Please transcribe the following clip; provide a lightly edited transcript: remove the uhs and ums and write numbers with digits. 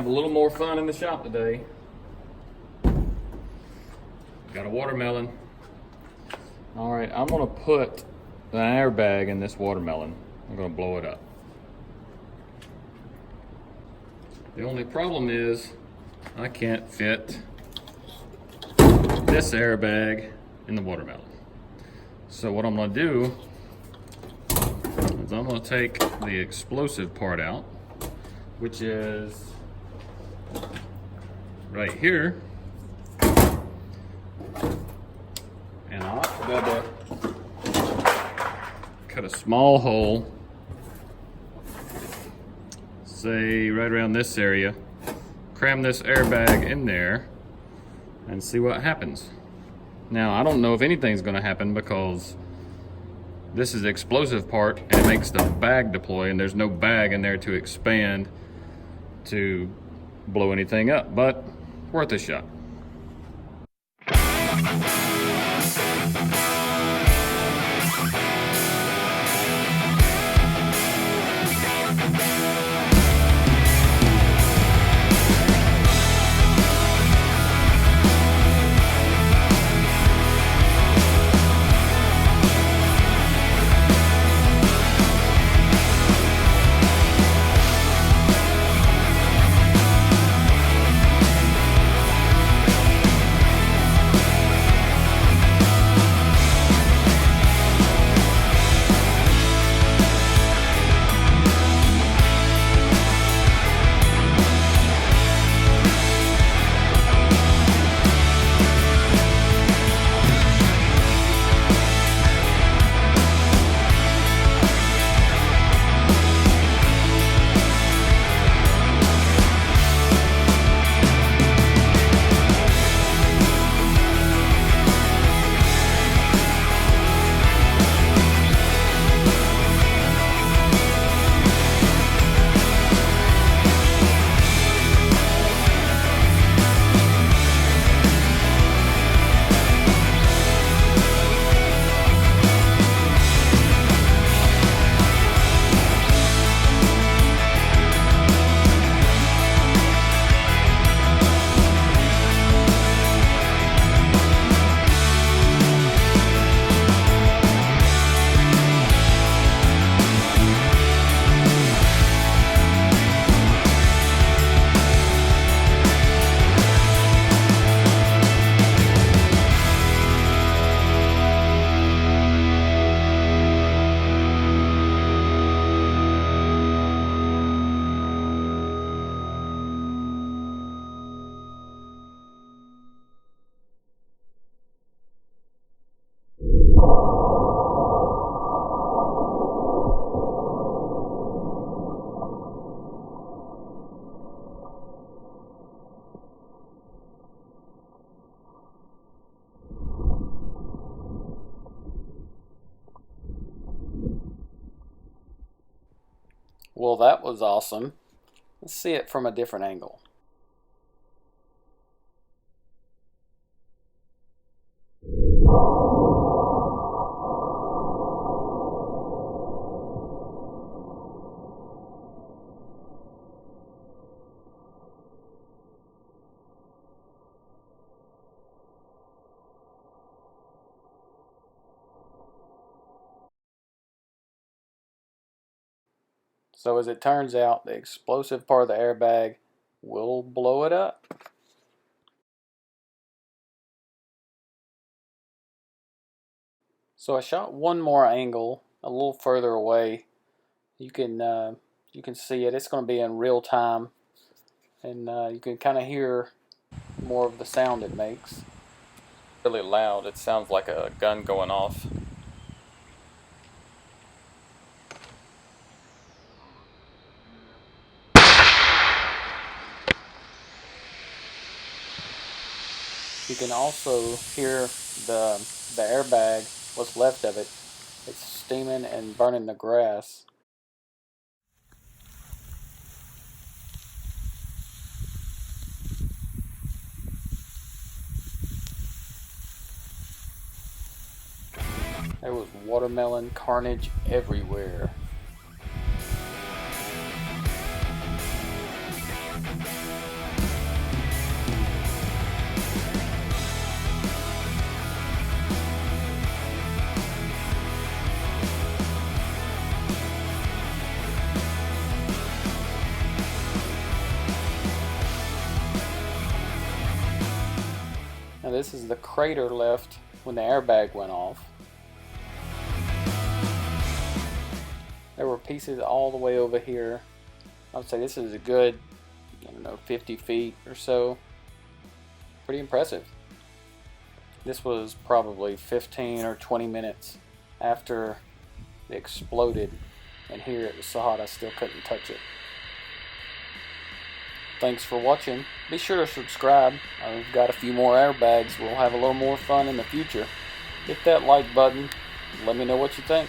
have a little more fun in the shop today. Got a watermelon. All right, I'm gonna put an airbag in this watermelon. I'm gonna blow it up. The only problem is I can't fit this airbag in the watermelon. So what I'm gonna do is I'm gonna take the explosive part out, which is right here. And I'll gotta cut a small hole, say right around this area, cram this airbag in there and see what happens. Now, I don't know if anything's gonna happen because this is the explosive part and it makes the bag deploy, and there's no bag in there to expand to blow anything up, but worth a shot. Well, that was awesome. Let's see it from a different angle. So as it turns out, the explosive part of the airbag will blow it up. So I shot one more angle a little further away. You can see it. It's going to be in real time, and you can kind of hear more of the sound it makes. Really loud. It sounds like a gun going off. You can also hear the airbag, what's left of it. It's steaming and burning the grass. There was watermelon carnage everywhere. Now this is the crater left when the airbag went off. There were pieces all the way over here. I would say this is a good, 50 feet or so. Pretty impressive. This was probably 15 or 20 minutes after it exploded, and here it was so hot I still couldn't touch it. Thanks for watching. Be sure to subscribe. We've got a few more airbags. We'll have a little more fun in the future. Hit that like button. Let me know what you think.